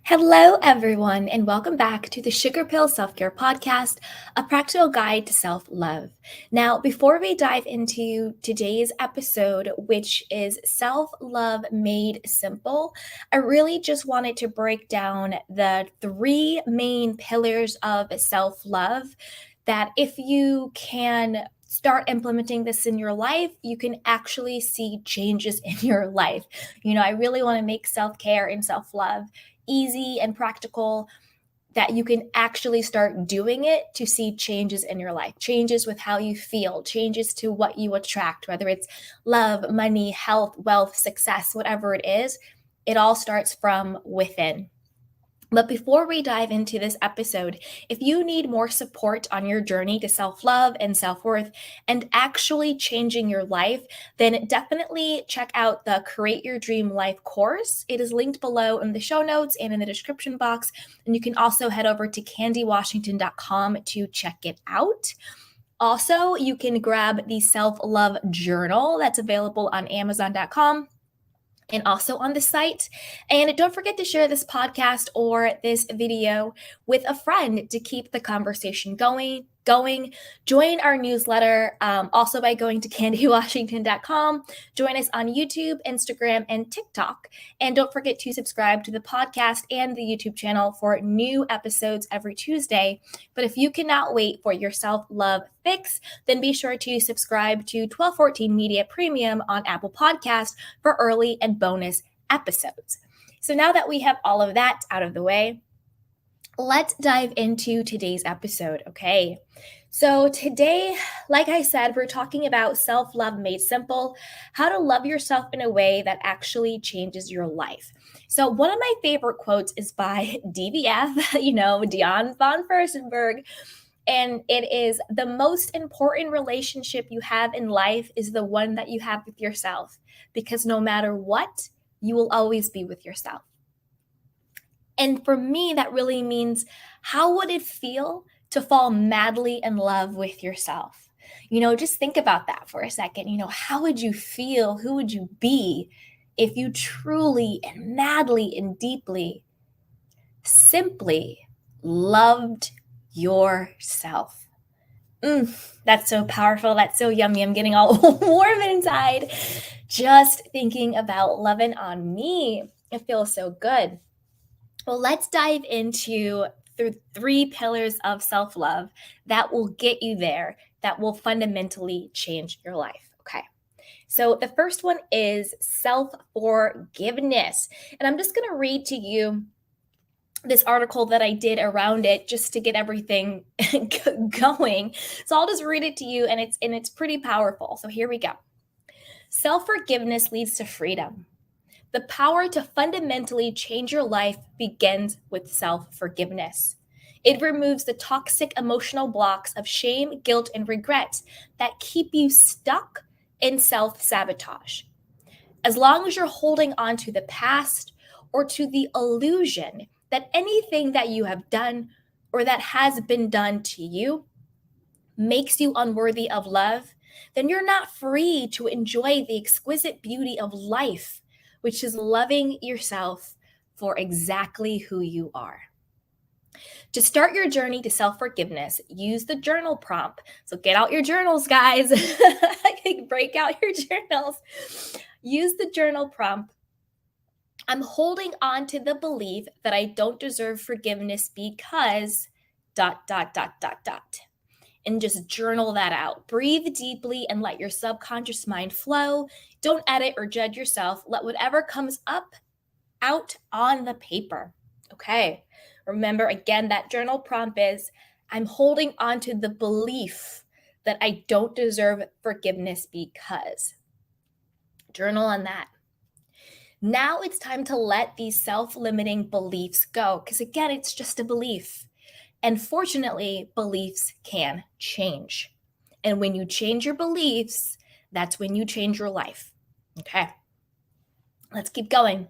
Hello, everyone, and welcome back to the Sugar Pill Self Care Podcast, a practical guide to self love. Now, before we dive into today's episode, which is Self Love Made Simple, I really just wanted to break down the three main pillars of self love that if you can start implementing this in your life, you can actually see changes in your life. I really want to make self care and self love easy and practical, that you can actually start doing it to see changes in your life, changes with how you feel, changes to what you attract, whether it's love, money, health, wealth, success, whatever it is. It all starts from within. But before we dive into this episode, if you need more support on your journey to self love and self worth and actually changing your life, then definitely check out the Create Your Dream Life course. It is linked below in the show notes and in the description box. And you can also head over to candywashington.com to check it out. Also, you can grab the Self Love Journal that's available on Amazon.com and also on the site. And don't forget to share this podcast or this video with a friend to keep the conversation going. Join our newsletter also by going to candywashington.com. Join us on YouTube, Instagram, and TikTok. And don't forget to subscribe to the podcast and the YouTube channel for new episodes every Tuesday. But if you cannot wait for your self-love fix, then be sure to subscribe to 1214 Media Premium on Apple Podcasts for early and bonus episodes. So now that we have all of that out of the way, let's dive into today's episode, okay? So today, like I said, we're talking about self-love made simple, how to love yourself in a way that actually changes your life. So one of my favorite quotes is by DVF, Dion von Furstenberg, and it is, the most important relationship you have in life is the one that you have with yourself, because no matter what, you will always be with yourself. And for me, that really means, how would it feel to fall madly in love with yourself? Just think about that for a second. How would you feel? Who would you be if you truly and madly and deeply simply loved yourself? That's so powerful. That's so yummy. I'm getting all warm inside just thinking about loving on me. It feels so good. Well, let's dive into the three pillars of self-love that will get you there, that will fundamentally change your life. Okay. So the first one is self-forgiveness. And I'm just going to read to you this article that I did around it just to get everything going. So I'll just read it to you, and it's pretty powerful. So here we go. Self-forgiveness leads to freedom. The power to fundamentally change your life begins with self-forgiveness. It removes the toxic emotional blocks of shame, guilt, and regret that keep you stuck in self-sabotage. As long as you're holding on to the past or to the illusion that anything that you have done or that has been done to you makes you unworthy of love, then you're not free to enjoy the exquisite beauty of life, which is loving yourself for exactly who you are. To start your journey to self-forgiveness, use the journal prompt. So get out your journals, guys. Break out your journals. Use the journal prompt. I'm holding on to the belief that I don't deserve forgiveness because ... And just journal that out. Breathe deeply and let your subconscious mind flow. Don't edit or judge yourself. Let whatever comes up out on the paper. Okay. Remember, again, that journal prompt is, I'm holding on to the belief that I don't deserve forgiveness because. Journal on that. Now it's time to let these self-limiting beliefs go, because again, it's just a belief. And fortunately, beliefs can change. And when you change your beliefs, that's when you change your life. Okay, let's keep going.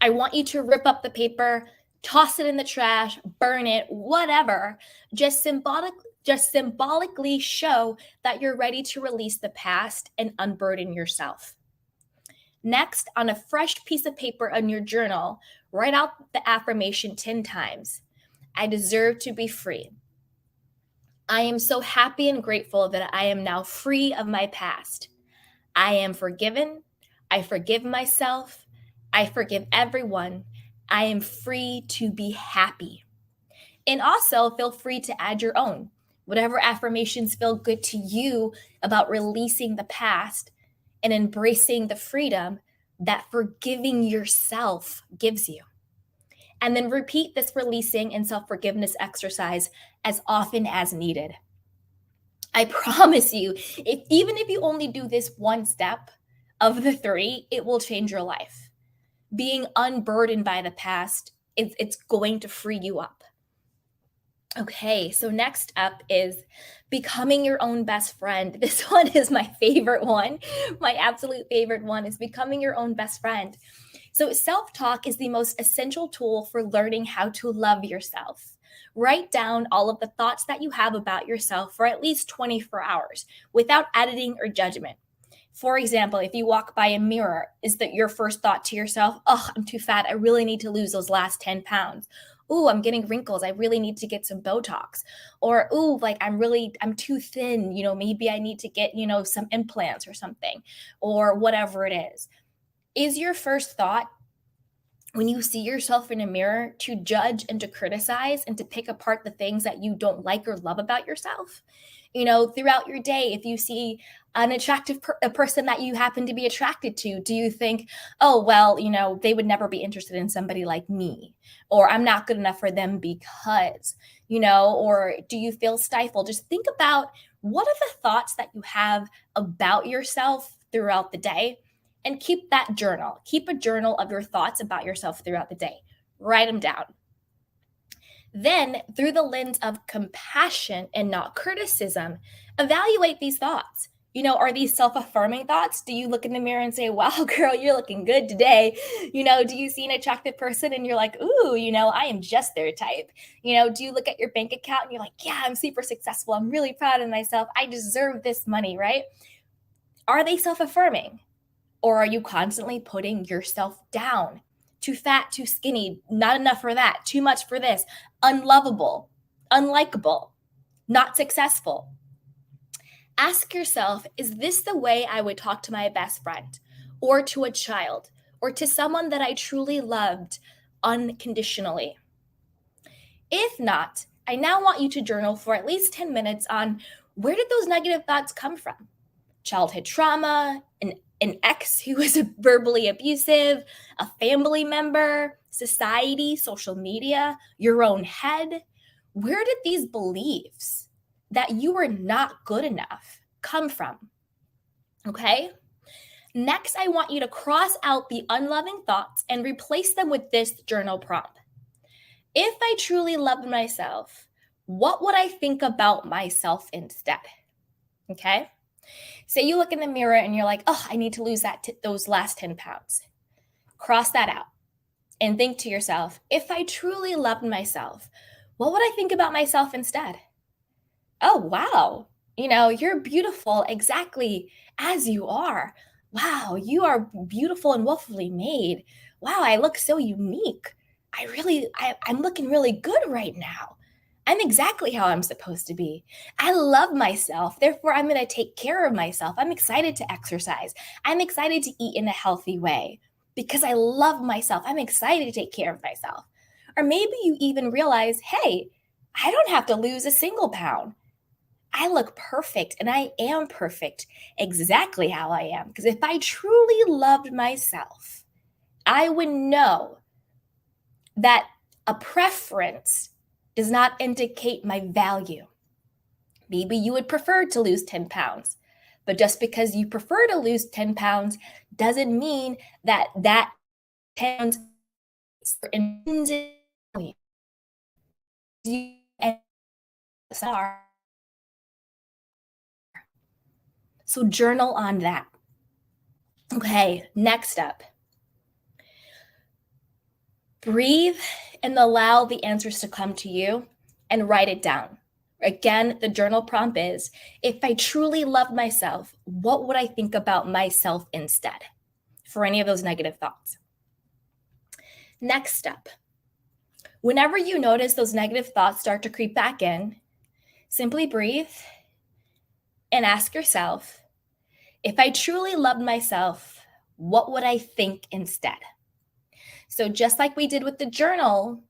I want you to rip up the paper, toss it in the trash, burn it, whatever. Just symbolically show that you're ready to release the past and unburden yourself. Next, on a fresh piece of paper on your journal, write out the affirmation 10 times. I deserve to be free. I am so happy and grateful that I am now free of my past. I am forgiven. I forgive myself. I forgive everyone. I am free to be happy. And also feel free to add your own. Whatever affirmations feel good to you about releasing the past and embracing the freedom that forgiving yourself gives you. And then repeat this releasing and self forgiveness exercise as often as needed. I promise you, even if you only do this one step of the three, it will change your life. Being unburdened by the past, it's going to free you up. Okay, so next up is becoming your own best friend. This one is my favorite one. My absolute favorite one is becoming your own best friend. So, self talk is the most essential tool for learning how to love yourself. Write down all of the thoughts that you have about yourself for at least 24 hours without editing or judgment. For example, if you walk by a mirror, is that your first thought to yourself, oh, I'm too fat. I really need to lose those last 10 pounds. Ooh, I'm getting wrinkles. I really need to get some Botox. Or, ooh, like I'm too thin. Maybe I need to get, some implants or something, or whatever it is. Is your first thought when you see yourself in a mirror to judge and to criticize and to pick apart the things that you don't like or love about yourself? Throughout your day, if you see an attractive a person that you happen to be attracted to, do you think, oh, well, they would never be interested in somebody like me, or I'm not good enough for them because, or do you feel stifled? Just think about what are the thoughts that you have about yourself throughout the day, and keep that journal. Keep a journal of your thoughts about yourself throughout the day. Write them down. Then, through the lens of compassion and not criticism, evaluate these thoughts. Are these self-affirming thoughts? Do you look in the mirror and say, wow, girl, you're looking good today? Do you see an attractive person and you're like, ooh, I am just their type? Do you look at your bank account and you're like, yeah, I'm super successful. I'm really proud of myself. I deserve this money, right? Are they self-affirming? Or are you constantly putting yourself down? Too fat, too skinny, not enough for that, too much for this, unlovable, unlikable, not successful. Ask yourself, is this the way I would talk to my best friend, or to a child, or to someone that I truly loved unconditionally? If not, I now want you to journal for at least 10 minutes on where did those negative thoughts come from? Childhood trauma, an ex who was verbally abusive, a family member, society, social media, your own head. Where did these beliefs that you were not good enough come from? Okay. Next, I want you to cross out the unloving thoughts and replace them with this journal prompt. If I truly loved myself, what would I think about myself instead? Okay. Say you look in the mirror and you're like, oh, I need to lose those last 10 pounds. Cross that out and think to yourself, if I truly loved myself, what would I think about myself instead? Oh, wow. You're beautiful exactly as you are. Wow, you are beautiful and willfully made. Wow, I look so unique. I'm looking really good right now. I'm exactly how I'm supposed to be. I love myself. Therefore, I'm going to take care of myself. I'm excited to exercise. I'm excited to eat in a healthy way because I love myself. I'm excited to take care of myself. Or maybe you even realize, hey, I don't have to lose a single pound. I look perfect and I am perfect exactly how I am. Because if I truly loved myself, I would know that a preference does not indicate my value. Maybe you would prefer to lose 10 pounds, but just because you prefer to lose 10 pounds doesn't mean that 10 pounds is intrinsic value. So journal on that. Okay, next up. Breathe and allow the answers to come to you and write it down. Again, the journal prompt is, if I truly loved myself, what would I think about myself instead? for any of those negative thoughts. Next step, whenever you notice those negative thoughts start to creep back in, simply breathe and ask yourself, if I truly loved myself, what would I think instead? So just like we did with the journal,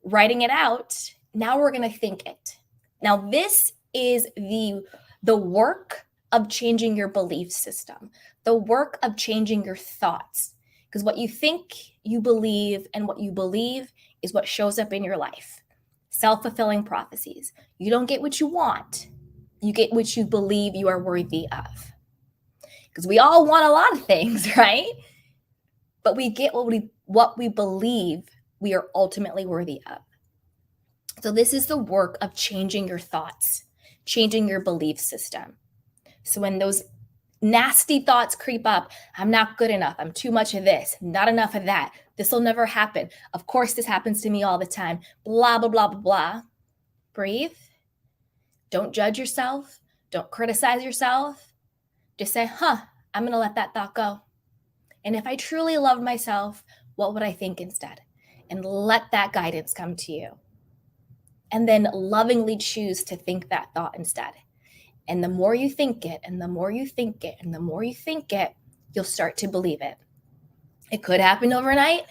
writing it out, now we're going to think it. Now this is the work of changing your belief system, the work of changing your thoughts. Because what you think, you believe, and what you believe is what shows up in your life. Self-fulfilling prophecies. You don't get what you want. You get what you believe you are worthy of. Because we all want a lot of things, right? But we get what we believe we are ultimately worthy of. So this is the work of changing your thoughts, changing your belief system. So when those nasty thoughts creep up, I'm not good enough, I'm too much of this, not enough of that, this will never happen, of course this happens to me all the time, blah, blah, blah, blah, blah. Breathe. Don't judge yourself. Don't criticize yourself. Just say, I'm going to let that thought go. And if I truly loved myself, what would I think instead? And let that guidance come to you. And then lovingly choose to think that thought instead. And the more you think it, and the more you think it, and the more you think it, you'll start to believe it. It could happen overnight,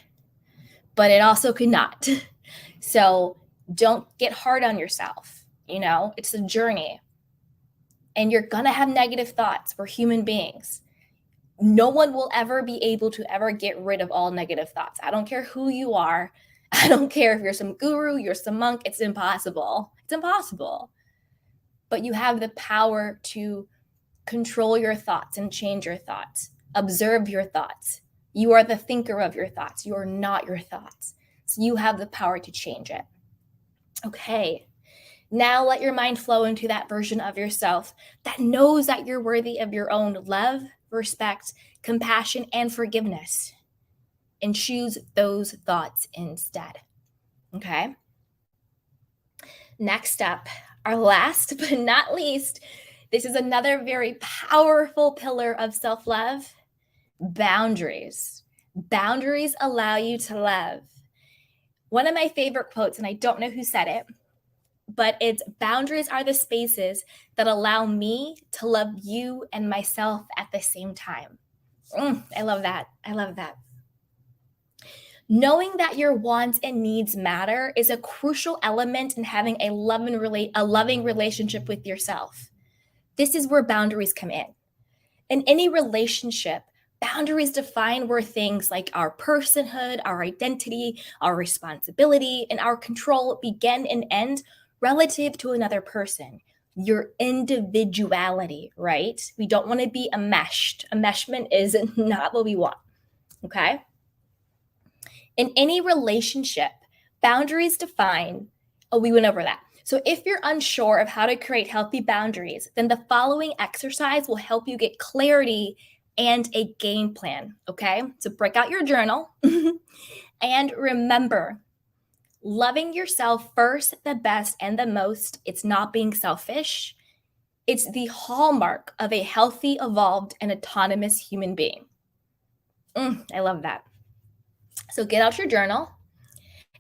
but it also could not. So don't get hard on yourself. It's a journey. And you're going to have negative thoughts. We're human beings. No one will ever be able to ever get rid of all negative thoughts. I don't care who you are. I don't care if you're some guru, you're some monk. It's impossible. It's impossible. But you have the power to control your thoughts and change your thoughts. Observe your thoughts. You are the thinker of your thoughts. You are not your thoughts. So you have the power to change it. Okay. Now let your mind flow into that version of yourself that knows that you're worthy of your own love, respect, compassion, and forgiveness. And choose those thoughts instead. Okay? Next up, our last but not least, this is another very powerful pillar of self-love, boundaries. Boundaries allow you to love. One of my favorite quotes, and I don't know who said it, but it's boundaries are the spaces that allow me to love you and myself at the same time. I love that. I love that. Knowing that your wants and needs matter is a crucial element in having a loving relationship with yourself. This is where boundaries come in. In any relationship, boundaries define where things like our personhood, our identity, our responsibility, and our control begin and end relative to another person. Your individuality, right? We don't want to be enmeshed. Enmeshment is not what we want, okay? In any relationship, boundaries define, we went over that. So if you're unsure of how to create healthy boundaries, then the following exercise will help you get clarity and a game plan, okay? So break out your journal and remember, loving yourself first, the best, and the most, it's not being selfish. It's the hallmark of a healthy, evolved, and autonomous human being. I love that. So get out your journal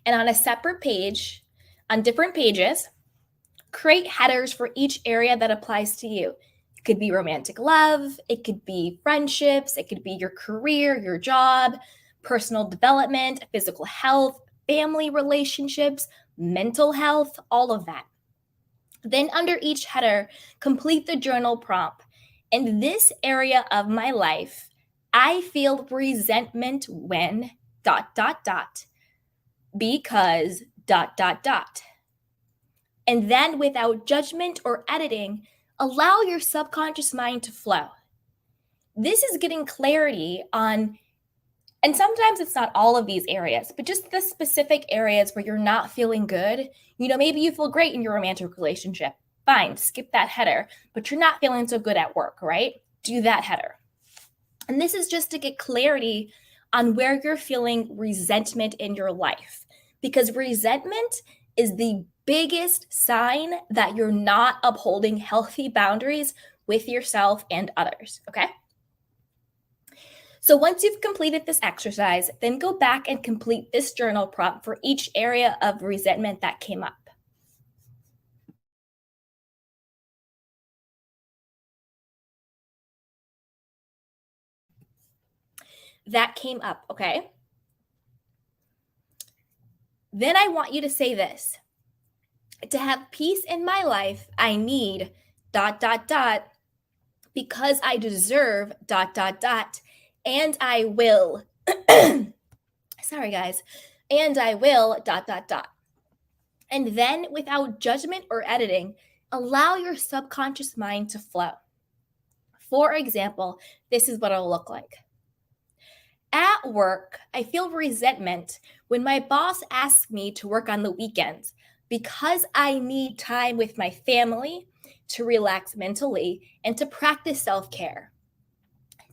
and on a separate page, on different pages, create headers for each area that applies to you. It could be romantic love, it could be friendships, it could be your career, your job, personal development, physical health, family relationships, mental health, all of that. Then under each header, complete the journal prompt. In this area of my life, I feel resentment when ... because ... And then without judgment or editing, allow your subconscious mind to flow. This is getting clarity on, and sometimes it's not all of these areas, but just the specific areas where you're not feeling good. Maybe you feel great in your romantic relationship. Fine, skip that header, but you're not feeling so good at work, right? Do that header. And this is just to get clarity on where you're feeling resentment in your life, because resentment is the biggest sign that you're not upholding healthy boundaries with yourself and others, okay? So once you've completed this exercise, then go back and complete this journal prompt for each area of resentment that came up. Okay? Then I want you to say this. To have peace in my life, I need ... because I deserve ... and I will. Sorry, guys. And I will ... And then, without judgment or editing, allow your subconscious mind to flow. For example, this is what it'll look like. At work, I feel resentment when my boss asks me to work on the weekends because I need time with my family to relax mentally and to practice self-care.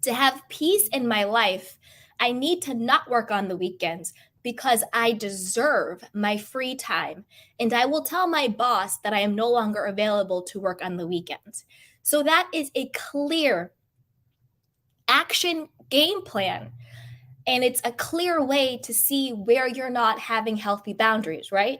To have peace in my life, I need to not work on the weekends because I deserve my free time. And I will tell my boss that I am no longer available to work on the weekends. So that is a clear action game plan. And it's a clear way to see where you're not having healthy boundaries, right?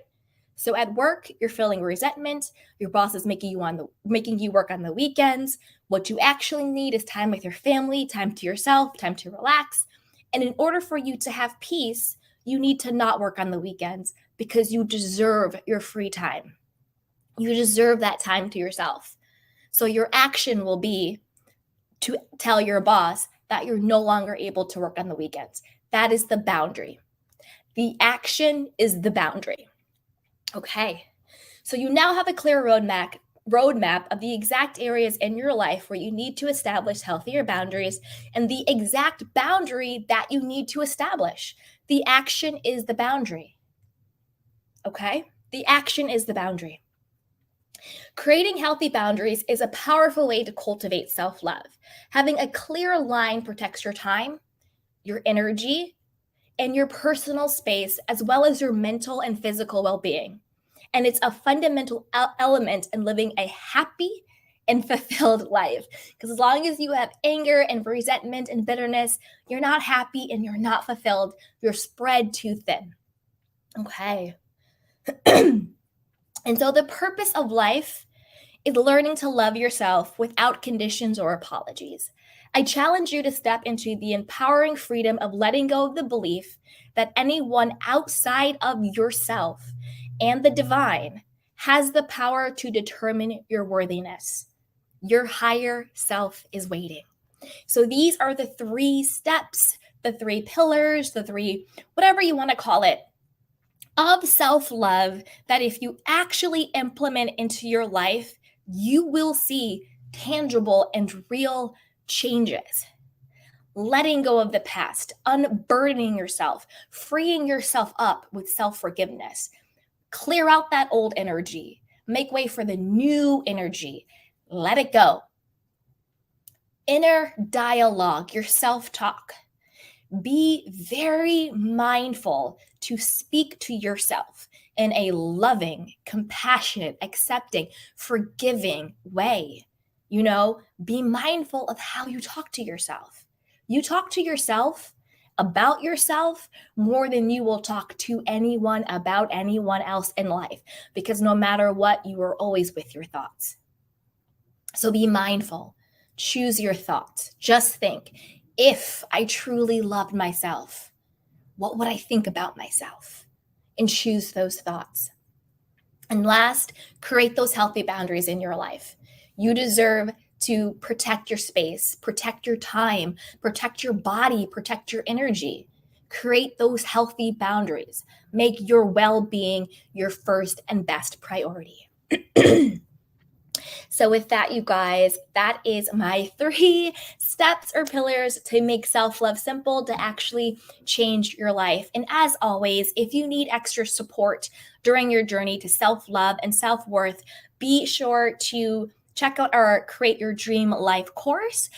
So at work, you're feeling resentment. Your boss is making you work on the weekends. What you actually need is time with your family, time to yourself, time to relax. And in order for you to have peace, you need to not work on the weekends because you deserve your free time. You deserve that time to yourself. So your action will be to tell your boss that you're no longer able to work on the weekends. That is the boundary. The action is the boundary. Okay, so you now have a clear roadmap of the exact areas in your life where you need to establish healthier boundaries and the exact boundary that you need to establish. The action is the boundary. Okay, the action is the boundary. Creating healthy boundaries is a powerful way to cultivate self-love. Having a clear line protects your time, your energy, and your personal space, as well as your mental and physical well-being. And it's a fundamental element in living a happy and fulfilled life. Because as long as you have anger and resentment and bitterness, you're not happy and you're not fulfilled. You're spread too thin. Okay. And so the purpose of life is learning to love yourself without conditions or apologies. I challenge you to step into the empowering freedom of letting go of the belief that anyone outside of yourself and the divine has the power to determine your worthiness. Your higher self is waiting. So these are the 3 steps, the 3 pillars, the 3, whatever you want to call it, of self-love that if you actually implement into your life, you will see tangible and real changes. Letting go of the past, unburdening yourself, freeing yourself up with self-forgiveness. Clear out that old energy. Make way for the new energy. Let it go. Inner dialogue, your self-talk. Be very mindful to speak to yourself in a loving, compassionate, accepting, forgiving way. Be mindful of how you talk to yourself. You talk to yourself about yourself more than you will talk to anyone about anyone else in life, because no matter what, you are always with your thoughts. So be mindful. Choose your thoughts. Just think, if I truly loved myself, what would I think about myself? And choose those thoughts. And last, create those healthy boundaries in your life. You deserve to protect your space, protect your time, protect your body, protect your energy. Create those healthy boundaries. Make your well-being your first and best priority. So with that, you guys, that is my 3 steps or pillars to make self-love simple, to actually change your life. And as always, if you need extra support during your journey to self-love and self-worth, be sure to check out our Create Your Dream Life course,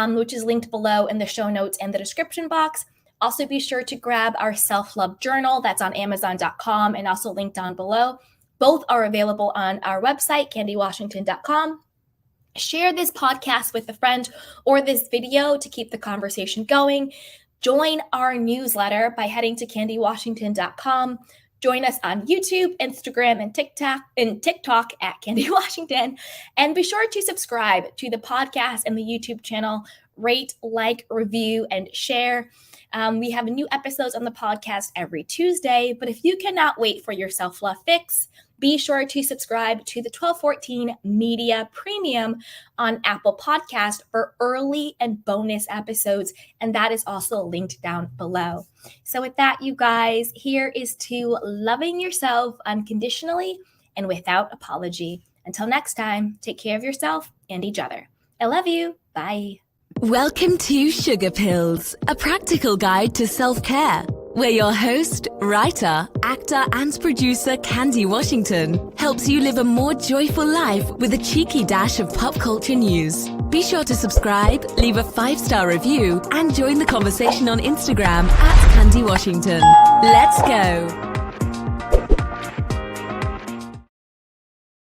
which is linked below in the show notes and the description box. Also, be sure to grab our self-love journal that's on Amazon.com and also linked down below. Both are available on our website, candywashington.com. Share this podcast with a friend or this video to keep the conversation going. Join our newsletter by heading to candywashington.com. Join us on YouTube, Instagram, and TikTok at Candy Washington. And be sure to subscribe to the podcast and the YouTube channel. Rate, like, review, and share. We have new episodes on the podcast every Tuesday, but if you cannot wait for your self-love fix, be sure to subscribe to the 1214 Media Premium on Apple Podcast for early and bonus episodes, and that is also linked down below. So with that, you guys, here is to loving yourself unconditionally and without apology. Until next time, take care of yourself and each other. I love you. Bye. Welcome to Sugar Pills, a practical guide to self-care, where your host, writer, actor, and producer Candy Washington helps you live a more joyful life with a cheeky dash of pop culture news. Be sure to subscribe, leave a 5-star review, and join the conversation on Instagram at Candy Washington. Let's go!